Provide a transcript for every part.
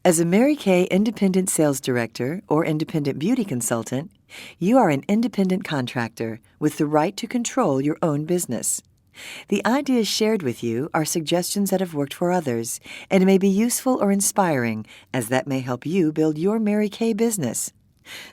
As a Mary Kay Independent Sales Director or Independent Beauty Consultant, you are an independent contractor with the right to control your own business. The ideas shared with you are suggestions that have worked for others and may be useful or inspiring, as that may help you build your Mary Kay business.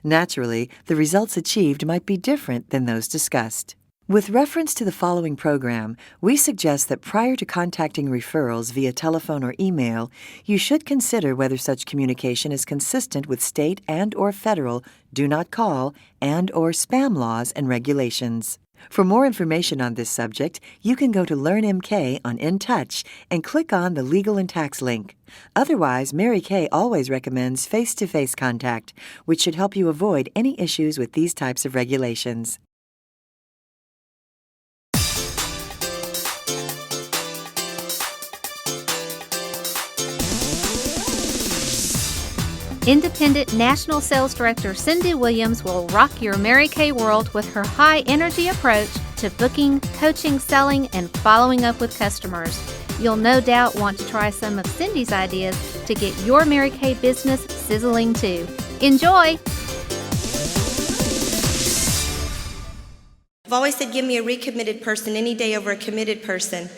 Naturally, the results achieved might be different than those discussed. With reference to the following program, we suggest that prior to contacting referrals via telephone or email, you should consider whether such communication is consistent with state and/or federal do not call and/or spam laws and regulations. For more information on this subject, you can go to LearnMK on InTouch and click on the Legal and Tax link. Otherwise, Mary Kay always recommends face-to-face contact, which should help you avoid any issues with these types of regulations. Independent National Sales Director Cindy Williams will rock your Mary Kay world with her high-energy approach to booking, coaching, selling, and following up with customers. You'll no doubt want to try some of Cindy's ideas to get your Mary Kay business sizzling too. Enjoy! I've always said give me a recommitted person any day over a committed person.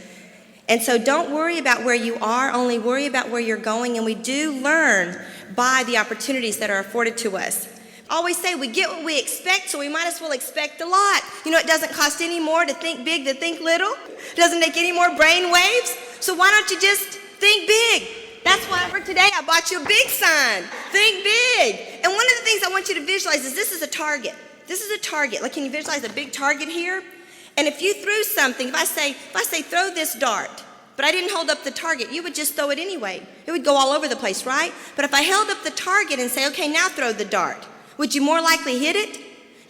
And so don't worry about where you are, only worry about where you're going, and we do learn by the opportunities that are afforded to us. I always say we get what we expect, so we might as well expect a lot. You know, it doesn't cost any more to think big than think little. It doesn't take any more brain waves. So why don't you just think big? That's why for today I bought you a big sign. Think big. And one of the things I want you to visualize is this is a target. This is a target. Like, can you visualize a big target here? And if you threw something, if I say throw this dart, but I didn't hold up the target, you would just throw it anyway. It would go all over the place, right? But if I held up the target and say, okay, now throw the dart, would you more likely hit it?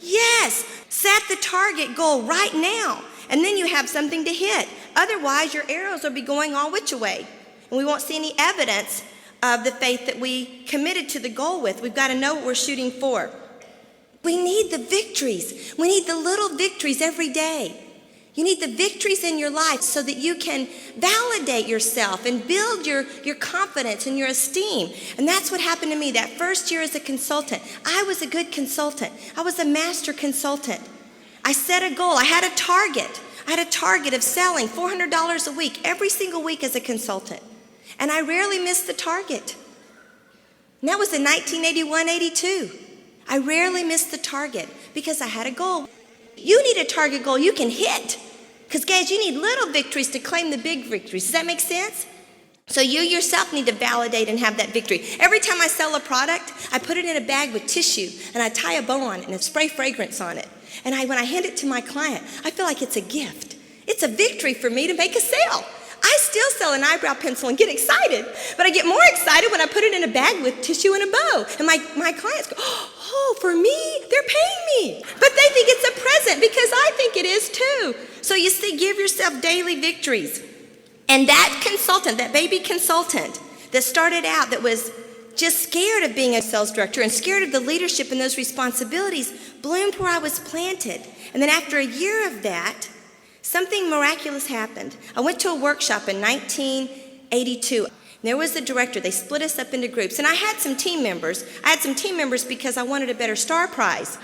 Yes. Set the target goal right now, and then you have something to hit. Otherwise, your arrows will be going all which way, and we won't see any evidence of the faith that we committed to the goal with. We've got to know what we're shooting for. We need the victories. We need the little victories every day. You need the victories in your life so that you can validate yourself and build your confidence and your esteem. And that's what happened to me that first year as a consultant. I was a good consultant. I was a master consultant. I set a goal. I had a target. I had a target of selling $400 a week every single week as a consultant. And I rarely missed the target. And that was in 1981-82. I rarely missed the target because I had a goal. You need a target goal you can hit. Because, guys, you need little victories to claim the big victories. Does that make sense? So you yourself need to validate and have that victory. Every time I sell a product, I put it in a bag with tissue, and I tie a bow on it and spray fragrance on it. And when I hand it to my client, I feel like it's a gift. It's a victory for me to make a sale. I still sell an eyebrow pencil and get excited, but I get more excited when I put it in a bag with tissue and a bow. And my clients go, oh, for me? They're paying me. But they think it's a present because I think it is too. So you see, give yourself daily victories. And that consultant, that baby consultant that started out that was just scared of being a sales director and scared of the leadership and those responsibilities bloomed where I was planted. And then after a year of that, something miraculous happened. I went to a workshop in 1982. There was the director. They split us up into groups. And I had some team members. I had some team members because I wanted a better star prize.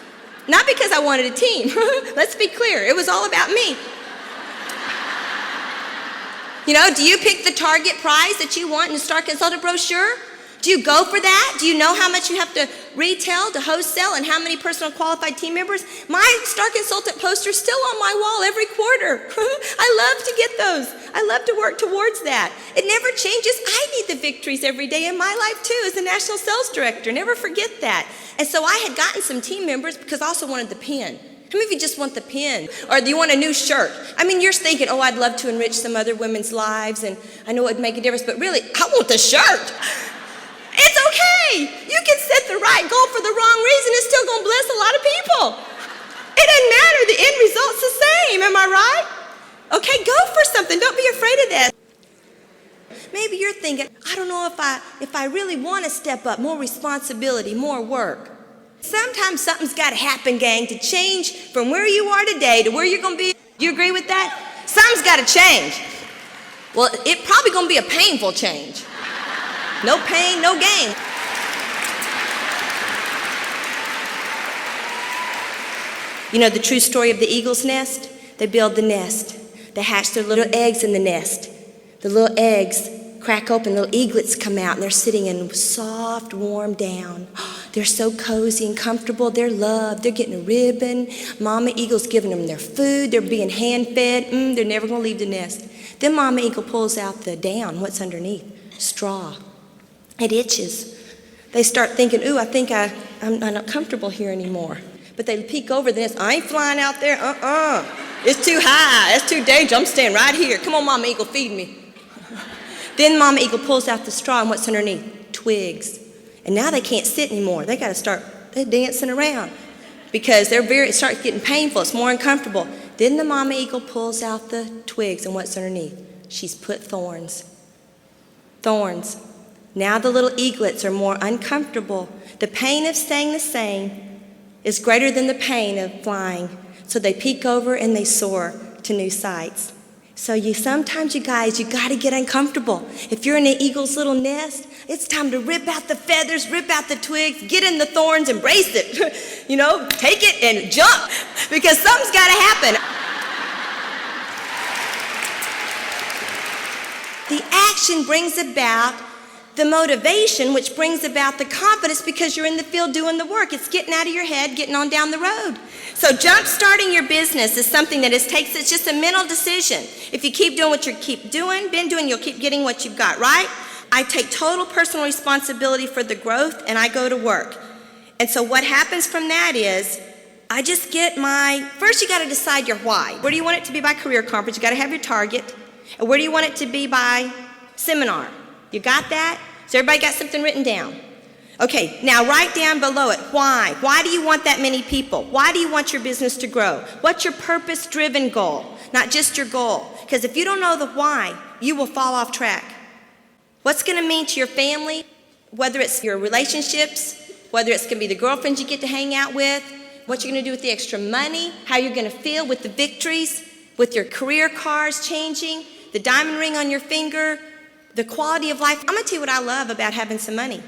Not because I wanted a team. Let's be clear. It was all about me. You know, do you pick the target prize that you want in the Star Consultant brochure? Do you go for that? Do you know how much you have to retail to wholesale and how many personal qualified team members? My Star Consultant poster's still on my wall every quarter. I love to get those. I love to work towards that. It never changes. I need the victories every day in my life too as a national sales director. Never forget that. And so I had gotten some team members because I also wanted the pin. How many of you just want the pin? Or do you want a new shirt? I mean, you're thinking, oh, I'd love to enrich some other women's lives and I know it would make a difference, but really, I want the shirt. It's okay. You can set the right goal for the wrong reason. It's still going to bless a lot of people. It doesn't matter. The end result's the same. Am I right? Okay, go for something. Don't be afraid of that. Maybe you're thinking, I don't know if I really want to step up, more responsibility, more work. Sometimes something's got to happen, gang, to change from where you are today to where you're going to be. Do you agree with that? Something's got to change. Well, it's probably going to be a painful change. No pain, no gain. You know the true story of the eagle's nest? They build the nest. They hatch their little eggs in the nest. The little eggs crack open, little eaglets come out, and they're sitting in soft, warm down. They're so cozy and comfortable. They're loved. They're getting a ribbon. Mama eagle's giving them their food. They're being hand-fed. They're never going to leave the nest. Then Mama eagle pulls out the down. What's underneath? Straw. It itches. They start thinking, ooh, I think I'm not comfortable here anymore. But they peek over the nest. I ain't flying out there. It's too high. It's too dangerous. I'm staying right here. Come on, Mama eagle, feed me. Then Mama eagle pulls out the straw, and what's underneath? Twigs. And now they can't sit anymore. They got to start dancing around because it starts getting painful. It's more uncomfortable. Then the Mama eagle pulls out the twigs, and what's underneath? She's put thorns. Thorns. Now the little eaglets are more uncomfortable. The pain of staying the same is greater than the pain of flying. So they peek over and they soar to new sights. So sometimes, you guys, you got to get uncomfortable. If you're in an eagle's little nest, it's time to rip out the feathers, rip out the twigs, get in the thorns, embrace it. Take it and jump, because something's got to happen. The action brings about the motivation, which brings about the confidence, because you're in the field doing the work. It's getting out of your head, getting on down the road. So jump-starting your business is something that it's just a mental decision. If you keep doing what you been doing, you'll keep getting what you've got, right? I take total personal responsibility for the growth, and I go to work. And so what happens from that is, I just get first you got to decide your why. Where do you want it to be by career conference? You got to have your target. And where do you want it to be by seminar? You got that? So everybody got something written down? Okay, now write down below it, why? Why do you want that many people? Why do you want your business to grow? What's your purpose-driven goal? Not just your goal. Because if you don't know the why, you will fall off track. What's going to mean to your family, whether it's your relationships, whether it's going to be the girlfriends you get to hang out with, what you're going to do with the extra money, how you're going to feel with the victories, with your career cars changing, the diamond ring on your finger, the quality of life. I'm going to tell you what I love about having some money.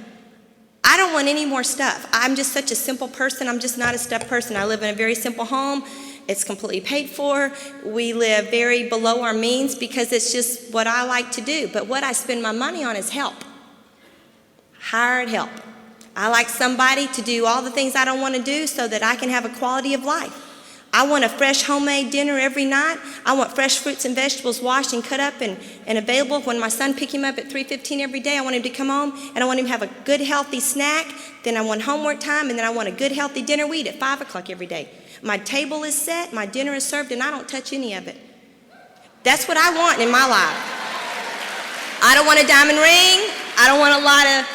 I don't want any more stuff. I'm just such a simple person. I'm just not a stuff person. I live in a very simple home. It's completely paid for. We live very below our means because it's just what I like to do. But what I spend my money on is help. Hired help. I like somebody to do all the things I don't want to do so that I can have a quality of life. I want a fresh homemade dinner every night. I want fresh fruits and vegetables washed and cut up and available. When my son pick him up at 3:15 every day, I want him to come home and I want him to have a good healthy snack. Then I want homework time, and then I want a good healthy dinner. We eat at 5 o'clock every day. My table is set, my dinner is served, and I don't touch any of it. That's what I want in my life. I don't want a diamond ring. I don't want a lot of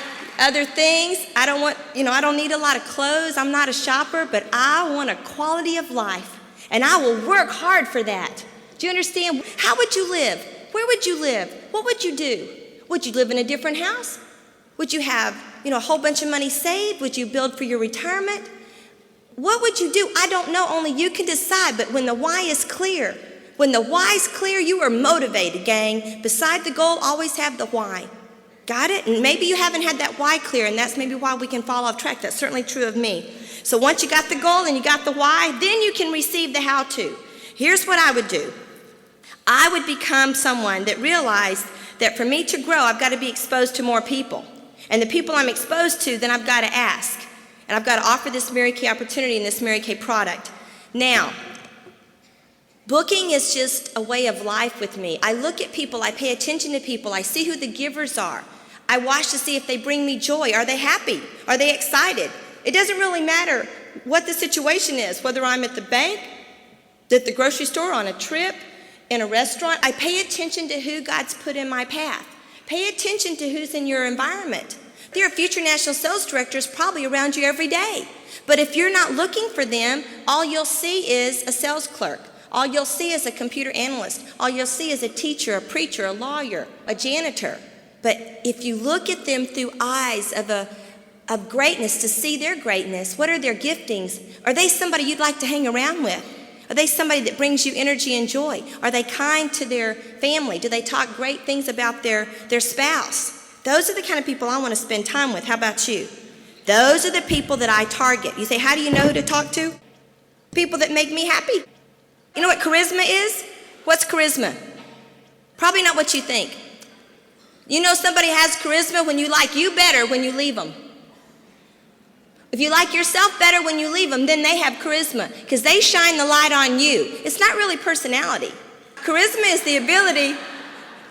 other things. I don't need a lot of clothes. I'm not a shopper, but I want a quality of life, and I will work hard for that. Do you understand? How would you live? Where would you live? What would you do? Would you live in a different house? Would you have, a whole bunch of money saved? Would you build for your retirement? What would you do? I don't know. Only you can decide. But when the why is clear, you are motivated, gang. Beside the goal, always have the why. Got it? And maybe you haven't had that why clear, and that's maybe why we can fall off track. That's certainly true of me. So once you got the goal and you got the why, then you can receive the how-to. Here's what I would do. I would become someone that realized that for me to grow, I've got to be exposed to more people. And the people I'm exposed to, then I've got to ask. And I've got to offer this Mary Kay opportunity and this Mary Kay product. Now, booking is just a way of life with me. I look at people, I pay attention to people, I see who the givers are. I watch to see if they bring me joy. Are they happy? Are they excited? It doesn't really matter what the situation is, whether I'm at the bank, at the grocery store, on a trip, in a restaurant. I pay attention to who God's put in my path. Pay attention to who's in your environment. There are future national sales directors probably around you every day. But if you're not looking for them, all you'll see is a sales clerk. All you'll see is a computer analyst. All you'll see is a teacher, a preacher, a lawyer, a janitor. But if you look at them through eyes of greatness, to see their greatness, what are their giftings? Are they somebody you'd like to hang around with? Are they somebody that brings you energy and joy? Are they kind to their family? Do they talk great things about their spouse? Those are the kind of people I want to spend time with. How about you? Those are the people that I target. You say, how do you know who to talk to? People that make me happy. You know what charisma is? What's charisma? Probably not what you think. You know somebody has charisma when you like you better when you leave them. If you like yourself better when you leave them, then they have charisma because they shine the light on you. It's not really personality. Charisma is the ability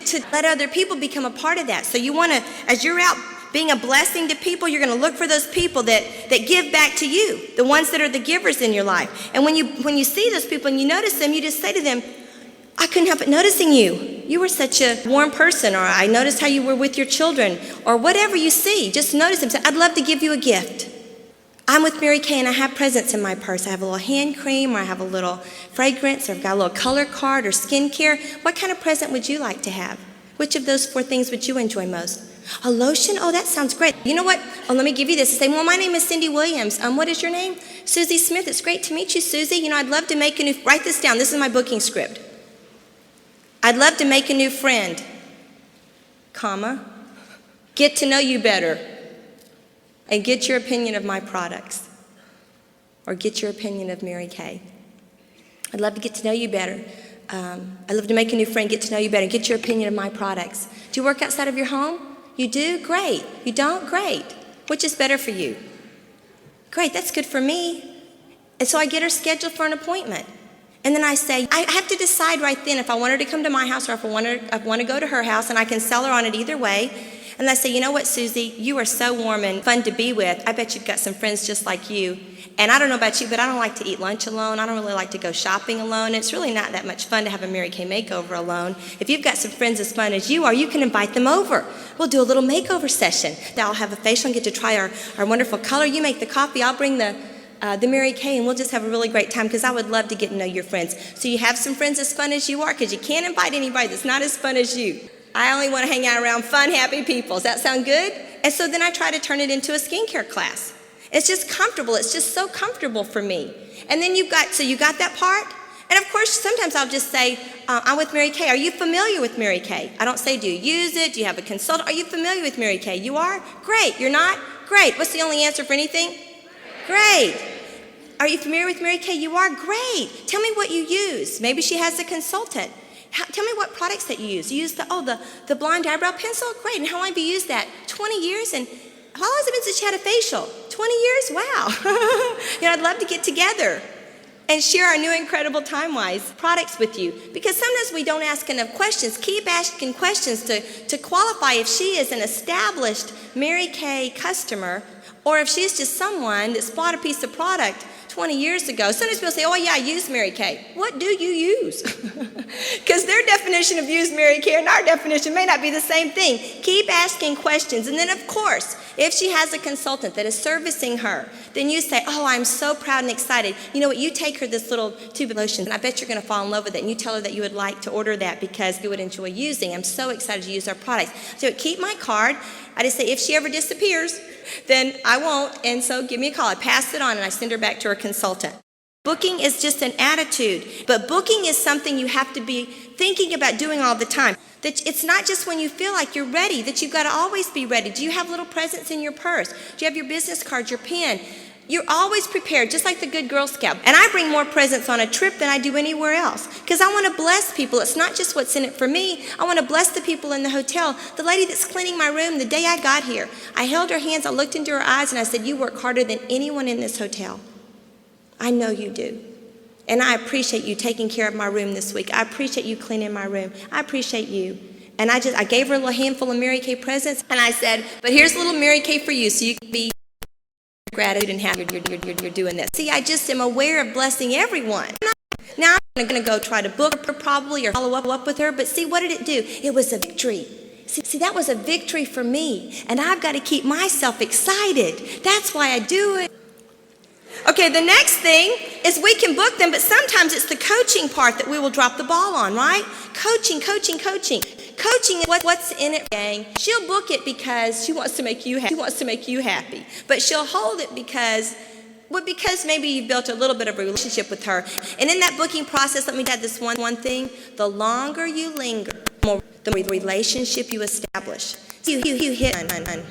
to let other people become a part of that. So you want to, as you're out being a blessing to people, you're going to look for those people that give back to you, the ones that are the givers in your life. And when you see those people and you notice them, you just say to them, I couldn't help but noticing you. You were such a warm person, or I noticed how you were with your children, or whatever you see. Just notice them. Say, I'd love to give you a gift. I'm with Mary Kay and I have presents in my purse. I have a little hand cream, or I have a little fragrance, or I've got a little color card or skincare. What kind of present would you like to have? Which of those 4 things would you enjoy most? A lotion? Oh, that sounds great. You know what? Oh, let me give you this. Say, well, my name is Cindy Williams. What is your name? Susie Smith. It's great to meet you, Susie. You know, I'd love to make a new, write this down. This is my booking script. I'd love to make a new friend, comma, get to know you better, and get your opinion of my products, or get your opinion of Mary Kay. I'd love to get to know you better. I'd love to make a new friend, get to know you better, get your opinion of my products. Do you work outside of your home? You do? Great. You don't? Great. Which is better for you? Great, that's good for me. And so I get her scheduled for an appointment. And then I say, I have to decide right then if I want her to come to my house or if I want to go to her house, and I can sell her on it either way. And I say, you know what, Susie, you are so warm and fun to be with. I bet you've got some friends just like you. And I don't know about you, but I don't like to eat lunch alone. I don't really like to go shopping alone. It's really not that much fun to have a Mary Kay makeover alone. If you've got some friends as fun as you are, you can invite them over. We'll do a little makeover session. I'll have a facial and get to try our wonderful color. You make the coffee. I'll bring the Mary Kay, and we'll just have a really great time because I would love to get to know your friends. So you have some friends as fun as you are, because you can't invite anybody that's not as fun as you. I only want to hang out around fun, happy people. Does that sound good? And so then I try to turn it into a skincare class. It's just comfortable. It's just so comfortable for me. And then you got that part. And of course, sometimes I'll just say, I'm with Mary Kay. Are you familiar with Mary Kay? I don't say, do you use it? Do you have a consultant? Are you familiar with Mary Kay? You are? Great. You're not? Great. What's the only answer for anything? Great. Are you familiar with Mary Kay? You are? Great. Tell me what you use. Maybe she has a consultant. Tell me what products that you use. You use the blonde eyebrow pencil? Great. And how long have you used that? 20 years? And how long has it been since you had a facial? 20 years? Wow. I'd love to get together and share our new incredible time-wise products with you. Because sometimes we don't ask enough questions. Keep asking questions to qualify if she is an established Mary Kay customer, or if she's just someone that's bought a piece of product 20 years ago. Sometimes people say, oh yeah, I use Mary Kay. What do you use? Because their definition of use Mary Kay and our definition may not be the same thing. Keep asking questions. And then of course, if she has a consultant that is servicing her, then you say, oh, I'm so proud and excited. You know what, you take her this little tube of lotion, and I bet you're going to fall in love with it, and you tell her that you would like to order that because you would enjoy using. I'm so excited to use our products. So keep my card. I just say, if she ever disappears, then I won't, and so give me a call. I pass it on, and I send her back to her consultant. Booking is just an attitude, but booking is something you have to be thinking about doing all the time. That it's not just when you feel like you're ready, that you've got to always be ready. Do you have little presents in your purse? Do you have your business card, your pen? You're always prepared, just like the good Girl Scout. And I bring more presents on a trip than I do anywhere else, because I want to bless people. It's not just what's in it for me. I want to bless the people in the hotel. The lady that's cleaning my room, the day I got here, I held her hands, I looked into her eyes, and I said, you work harder than anyone in this hotel. I know you do. And I appreciate you taking care of my room this week. I appreciate you cleaning my room. I appreciate you. And I gave her a little handful of Mary Kay presents, and I said, but here's a little Mary Kay for you, so you can be gratitude and happy you're doing this. See, I just am aware of blessing everyone. Now I'm going to go try to book her probably or follow up with her, but see, what did it do? It was a victory. See, that was a victory for me, and I've got to keep myself excited. That's why I do it. Okay, the next thing is we can book them, but sometimes it's the coaching part that we will drop the ball on, right? Coaching. Coaching is what's in it, gang. She'll book it because she wants to make you happy. She wants to make you happy. But she'll hold it because maybe you've built a little bit of a relationship with her. And in that booking process, let me add this one thing. The longer you linger, the more the relationship you establish. You hit one.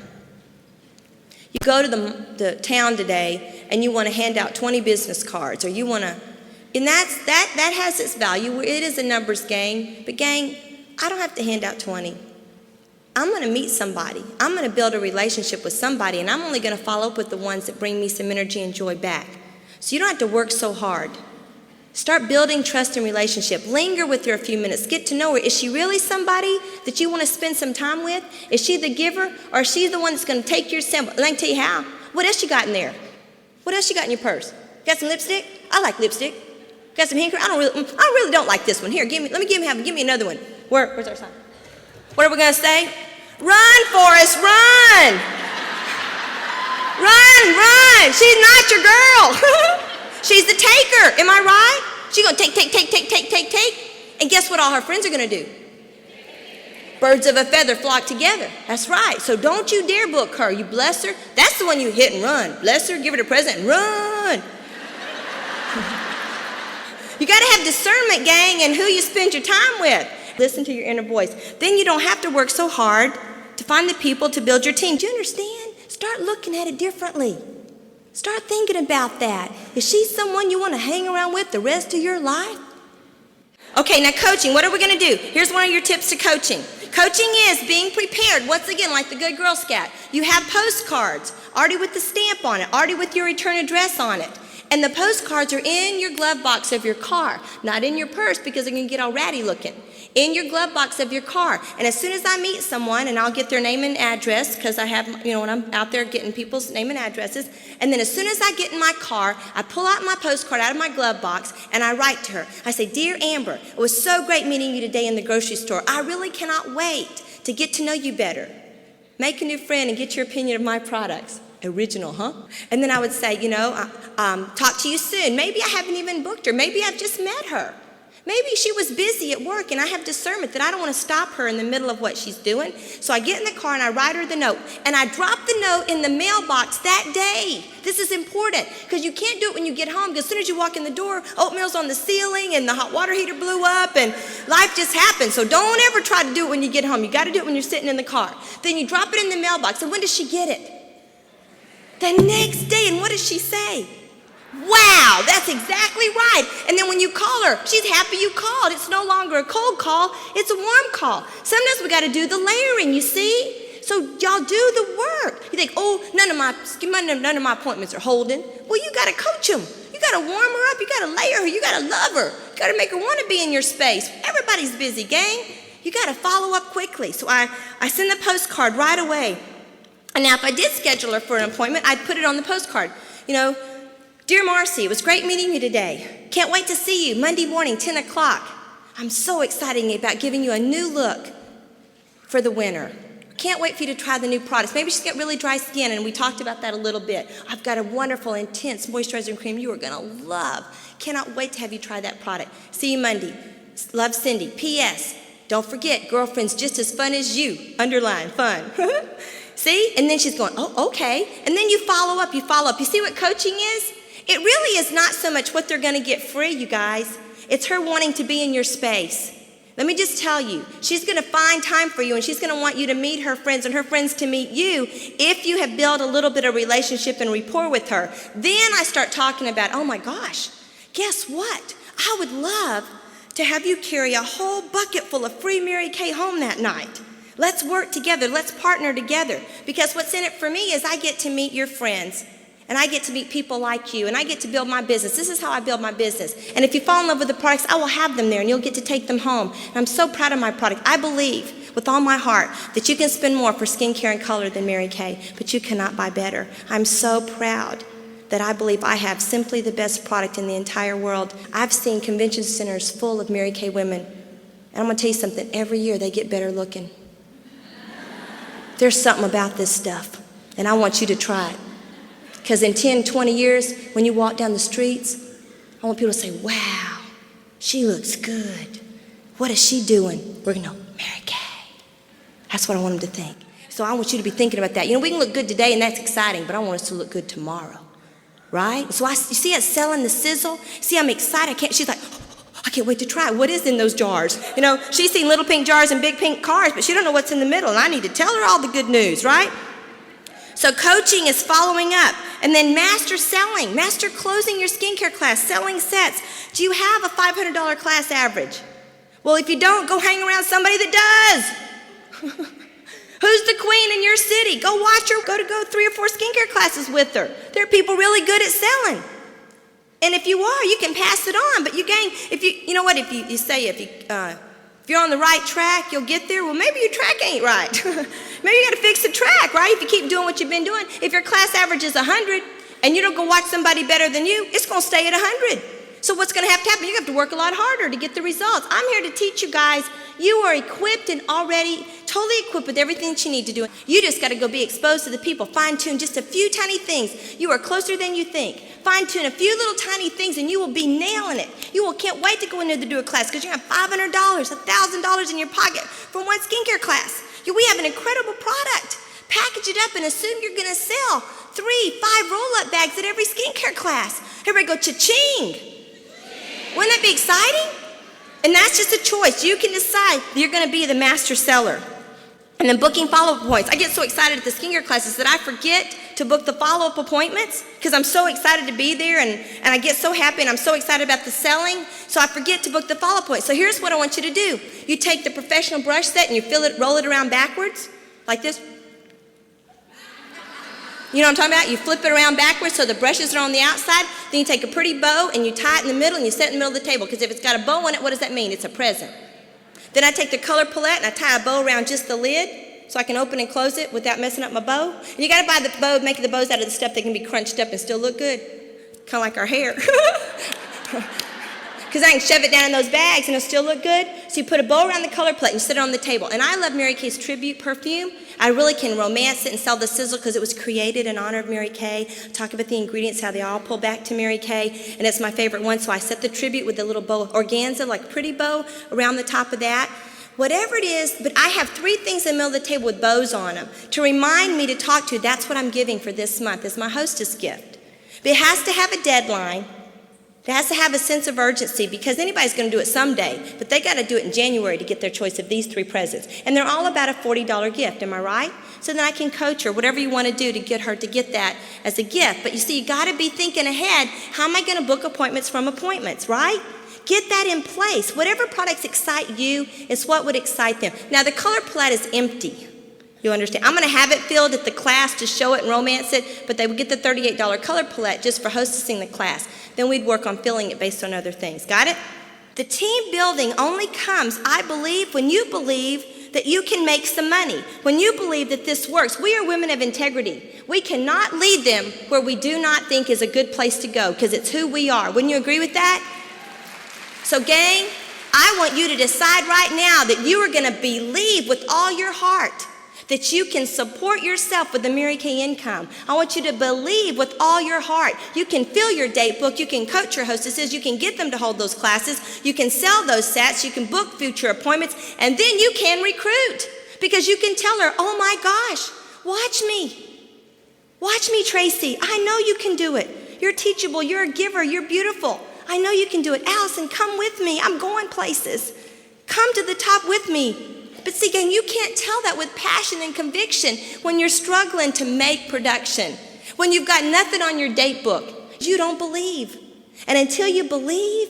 You go to the town today and you want to hand out 20 business cards, or you want to, and that has its value. It is a numbers game, but gang, I don't have to hand out 20. I'm going to meet somebody. I'm going to build a relationship with somebody, and I'm only going to follow up with the ones that bring me some energy and joy back. So you don't have to work so hard. Start building trust and relationship. Linger with her a few minutes. Get to know her. Is she really somebody that you want to spend some time with? Is she the giver, or is she the one that's going to take your sample? And I can tell you how. What else you got in there? What else you got in your purse? Got some lipstick? I like lipstick. Got some hanker? I really don't like this one. Here, give me another one. Where's our sign? What are we going to say? Run, Forrest, run! Run! She's not your girl. She's the taker. Am I right? She's going to take. And guess what all her friends are going to do? Birds of a feather flock together. That's right. So don't you dare book her. You bless her. That's the one you hit and run. Bless her, give her a present, and run. You got to have discernment, gang, and who you spend your time with. Listen to your inner voice. Then you don't have to work so hard to find the people to build your team. Do you understand? Start looking at it differently. Start thinking about that. Is she someone you want to hang around with the rest of your life? Okay, now coaching. What are we going to do? Here's one of your tips to coaching. Coaching is being prepared. Once again, like the good Girl Scout. You have postcards, already with the stamp on it, already with your return address on it. And the postcards are in your glove box of your car, not in your purse because they're going to get all ratty looking. In your glove box of your car. And as soon as I meet someone, and I'll get their name and address, because I have, when I'm out there getting people's name and addresses, and then as soon as I get in my car, I pull out my postcard out of my glove box, and I write to her. I say, "Dear Amber, it was so great meeting you today in the grocery store. I really cannot wait to get to know you better. Make a new friend and get your opinion of my products." Original, huh? And then I would say, talk to you soon. Maybe I haven't even booked her. Maybe I've just met her. Maybe she was busy at work, and I have discernment that I don't want to stop her in the middle of what she's doing. So I get in the car and I write her the note, and I drop the note in the mailbox that day. This is important because you can't do it when you get home, because as soon as you walk in the door, oatmeal's on the ceiling and the hot water heater blew up and life just happens. So don't ever try to do it when you get home. You got to do it when you're sitting in the car. Then you drop it in the mailbox, and when does she get it? The next day. And what does she say? "Wow, that's exactly right." And then when you call her, she's happy you called. It's no longer a cold call, it's a warm call. Sometimes we got to do the layering, you see? So y'all do the work. You think, "Oh, none of my appointments are holding." Well, you got to coach them. You got to warm her up. You got to layer her. You got to love her. You got to make her want to be in your space. Everybody's busy, gang. You got to follow up quickly. So I send the postcard right away. And now if I did schedule her for an appointment, I'd put it on the postcard. "Dear Marcy, it was great meeting you today. Can't wait to see you Monday morning, 10 o'clock. I'm so excited about giving you a new look for the winter. Can't wait for you to try the new products." Maybe she's got really dry skin, and we talked about that a little bit. "I've got a wonderful, intense moisturizing cream you are going to love. Cannot wait to have you try that product. See you Monday. Love, Cindy. P.S. Don't forget, girlfriend's just as fun as you. Underline, fun." See? And then she's going, "Oh, okay." And then you follow up. You see what coaching is? It really is not so much what they're going to get free, you guys. It's her wanting to be in your space. Let me just tell you, she's going to find time for you, and she's going to want you to meet her friends and her friends to meet you if you have built a little bit of relationship and rapport with her. Then I start talking about, "Oh my gosh, guess what? I would love to have you carry a whole bucket full of free Mary Kay home that night. Let's work together. Let's partner together. Because what's in it for me is I get to meet your friends. And I get to meet people like you, and I get to build my business. This is how I build my business. And if you fall in love with the products, I will have them there, and you'll get to take them home. And I'm so proud of my product. I believe with all my heart that you can spend more for skincare and color than Mary Kay, but you cannot buy better. I'm so proud that I believe I have simply the best product in the entire world. I've seen convention centers full of Mary Kay women. And I'm going to tell you something. Every year they get better looking. There's something about this stuff, and I want you to try it. Because in 10, 20 years, when you walk down the streets, I want people to say, "Wow, she looks good. What is she doing?" We're going to know, "Mary Kay." That's what I want them to think. So I want you to be thinking about that. We can look good today, and that's exciting, but I want us to look good tomorrow. Right? So you see us selling the sizzle? See, I'm excited. She's like, "Oh, I can't wait to try. What is in those jars? You know, she's seen little pink jars and big pink cars, but she don't know what's in the middle, and I need to tell her all the good news, right? So coaching is following up. And then master selling, master closing your skincare class, selling sets. Do you have a $500 class average? Well, if you don't, go hang around somebody that does. Who's the queen in your city? Go watch her. Go 3 or 4 skincare classes with her. There are people really good at selling. And if you are, you can pass it on. But you gain, if you're on the right track, you'll get there. Well, maybe your track ain't right. Maybe you got to fix the track, right? If you keep doing what you've been doing. If your class average is 100 and you don't go watch somebody better than you, it's going to stay at 100. So what's going to happen? You have to work a lot harder to get the results. I'm here to teach you guys. You are equipped and already totally equipped with everything that you need to do. You just got to go be exposed to the people. Fine-tune just a few tiny things. You are closer than you think. Fine-tune a few little tiny things and you will be nailing it. Can't wait to go into the do a class because you're going to have $500, $1,000 in your pocket from one skincare class. We have an incredible product. Package it up and assume you're going to sell 3, 5 roll-up bags at every skincare class. Everybody go cha-ching. Wouldn't that be exciting? And that's just a choice. You can decide that you're going to be the master seller. And then booking follow-up appointments. I get so excited at the skincare classes that I forget to book the follow-up appointments because I'm so excited to be there and I get so happy and I'm so excited about the selling, so I forget to book the follow-up appointment. So here's what I want you to do. You take the professional brush set and you roll it around backwards like this. You know what I'm talking about? You flip it around backwards so the brushes are on the outside. Then you take a pretty bow and you tie it in the middle and you set it in the middle of the table because if it's got a bow on it, what does that mean? It's a present. Then I take the color palette and I tie a bow around just the lid so I can open and close it without messing up my bow. And you got to buy the bow, make the bows out of the stuff that can be crunched up and still look good. Kind of like our hair. Because I can shove it down in those bags and it'll still look good. So you put a bow around the color plate and you sit it on the table. And I love Mary Kay's Tribute perfume. I really can romance it and sell the sizzle because it was created in honor of Mary Kay. Talk about the ingredients, how they all pull back to Mary Kay. And it's my favorite one. So I set the Tribute with the little bow, organza, like a pretty bow around the top of that. Whatever it is, but I have 3 things in the middle of the table with bows on them to remind me to talk to. That's what I'm giving for this month. It's my hostess gift. But it has to have a deadline. It has to have a sense of urgency because anybody's going to do it someday, but they got to do it in January to get their choice of these 3 presents. And they're all about a $40 gift, am I right? So then I can coach her, whatever you want to do to get her to get that as a gift. But you see, you got to be thinking ahead, how am I going to book appointments from appointments, right? Get that in place. Whatever products excite you is what would excite them. Now, the color palette is empty. You understand? I'm going to have it filled at the class to show it and romance it, but they would get the $38 color palette just for hostessing the class. Then we'd work on filling it based on other things. Got it? The team building only comes, I believe, when you believe that you can make some money. When you believe that this works. We are women of integrity. We cannot lead them where we do not think is a good place to go because it's who we are. Wouldn't you agree with that? So gang, I want you to decide right now that you are going to believe with all your heart that you can support yourself with the Mary Kay income. I want you to believe with all your heart. You can fill your date book. You can coach your hostesses. You can get them to hold those classes. You can sell those sets. You can book future appointments. And then you can recruit because you can tell her, oh my gosh, watch me. Watch me, Tracy. I know you can do it. You're teachable. You're a giver. You're beautiful. I know you can do it. Allison, come with me. I'm going places. Come to the top with me. But see, gang, you can't tell that with passion and conviction when you're struggling to make production. When you've got nothing on your date book, you don't believe. And until you believe,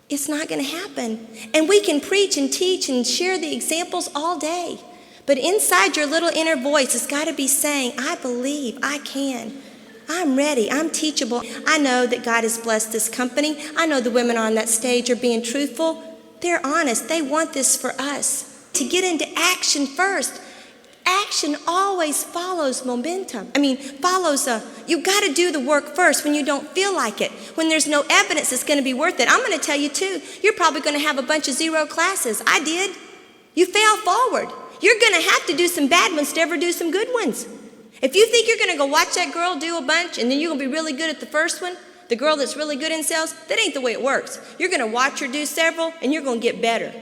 it's not going to happen. And we can preach and teach and share the examples all day. But inside your little inner voice has got to be saying, I believe, I can. I'm ready. I'm teachable. I know that God has blessed this company. I know the women on that stage are being truthful. They're honest. They want this for us. To get into action first. Action always follows momentum. You've got to do the work first when you don't feel like it. When there's no evidence it's going to be worth it. I'm going to tell you too, you're probably going to have a bunch of 0 classes. I did. You fail forward. You're going to have to do some bad ones to ever do some good ones. If you think you're going to go watch that girl do a bunch and then you're going to be really good at the first one, the girl that's really good in sales, that ain't the way it works. You're going to watch her do several, and you're going to get better.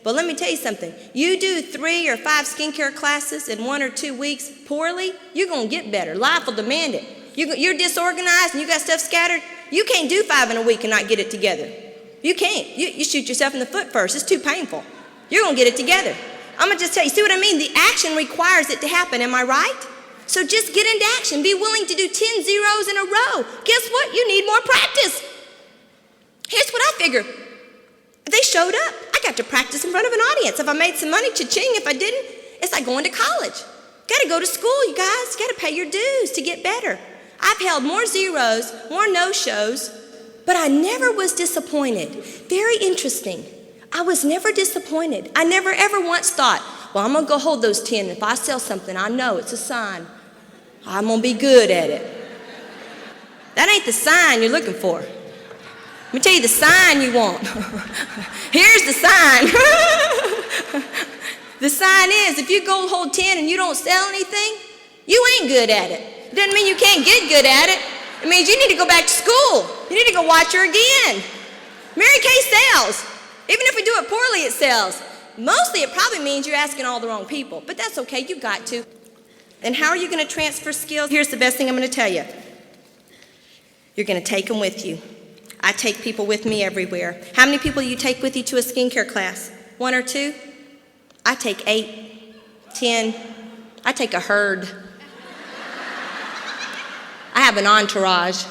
But let me tell you something. You do 3 or 5 skincare classes in 1 or 2 weeks poorly, you're going to get better. Life will demand it. You're disorganized and you got stuff scattered. You can't do 5 in a week and not get it together. You can't. You shoot yourself in the foot first. It's too painful. You're going to get it together. I'm going to just tell you, see what I mean? The action requires it to happen, am I right? So just get into action. Be willing to do 10 zeros in a row. Guess what? You need more practice. Here's what I figure. They showed up. I got to practice in front of an audience. If I made some money, cha-ching. If I didn't, it's like going to college. Got to go to school, you guys. Got to pay your dues to get better. I've held more zeros, more no-shows, but I never was disappointed. Very interesting. I was never disappointed. I never ever once thought, well, I'm going to go hold those 10. If I sell something, I know it's a sign. I'm going to be good at it. That ain't the sign you're looking for. Let me tell you the sign you want. Here's the sign. The sign is, if you go hold 10 and you don't sell anything, you ain't good at it. It doesn't mean you can't get good at it. It means you need to go back to school. You need to go watch her again. Mary Kay sells. Even if we do it poorly, it sells. Mostly it probably means you're asking all the wrong people, but that's okay, you got to. And how are you going to transfer skills? Here's the best thing I'm going to tell you. You're going to take them with you. I take people with me everywhere. How many people do you take with you to a skincare class? 1 or 2? I take 8, 10. I take a herd. I have an entourage.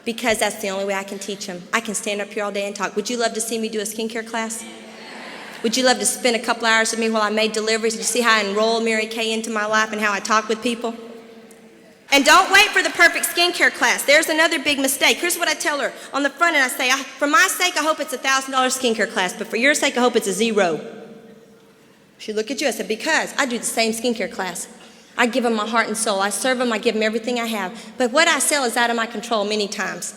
Because that's the only way I can teach them. I can stand up here all day and talk. Would you love to see me do a skincare class? Would you love to spend a couple hours with me while I made deliveries? Did you see how I enrolled Mary Kay into my life and how I talk with people? And don't wait for the perfect skincare class. There's another big mistake. Here's what I tell her. On the front end, I say, for my sake, I hope it's a $1,000 skincare class, but for your sake, I hope it's a 0. She'd look at you. I said, because I do the same skincare class. I give them my heart and soul. I serve them. I give them everything I have. But what I sell is out of my control many times.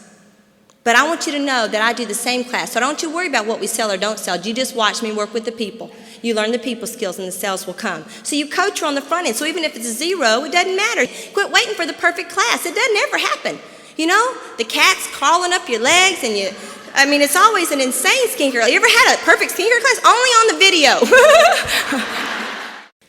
But I want you to know that I do the same class. So don't you worry about what we sell or don't sell. You just watch me work with the people. You learn the people skills and the sales will come. So you coach her on the front end. So even if it's a 0, it doesn't matter. Quit waiting for the perfect class. It doesn't ever happen. You know, the cat's crawling up your legs and it's always an insane skincare. You ever had a perfect skincare class? Only on the video.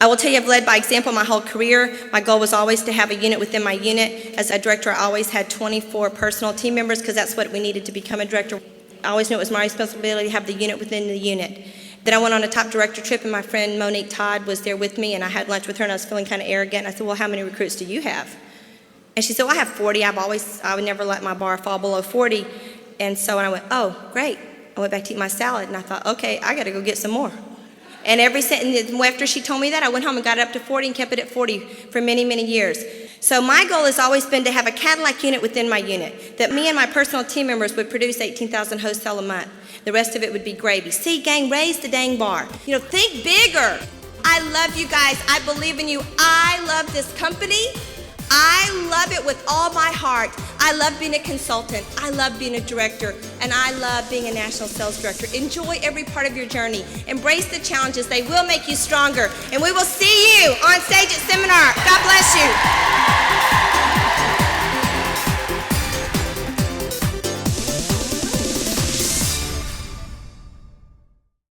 I will tell you, I've led by example my whole career. My goal was always to have a unit within my unit. As a director, I always had 24 personal team members because that's what we needed to become a director. I always knew it was my responsibility to have the unit within the unit. Then I went on a top director trip, and my friend Monique Todd was there with me, and I had lunch with her, and I was feeling kind of arrogant. I said, well, how many recruits do you have? And she said, well, I have 40. I would never let my bar fall below 40. And so I went, oh, great. I went back to eat my salad, and I thought, okay, I got to go get some more. And after she told me that, I went home and got it up to 40 and kept it at 40 for many, many years. So my goal has always been to have a Cadillac unit within my unit, that me and my personal team members would produce 18,000 wholesale a month. The rest of it would be gravy. See, gang, raise the dang bar. Think bigger. I love you guys. I believe in you. I love this company. I love it with all my heart. I love being a consultant. I love being a director. And I love being a national sales director. Enjoy every part of your journey. Embrace the challenges. They will make you stronger. And we will see you on stage at seminar. God bless you.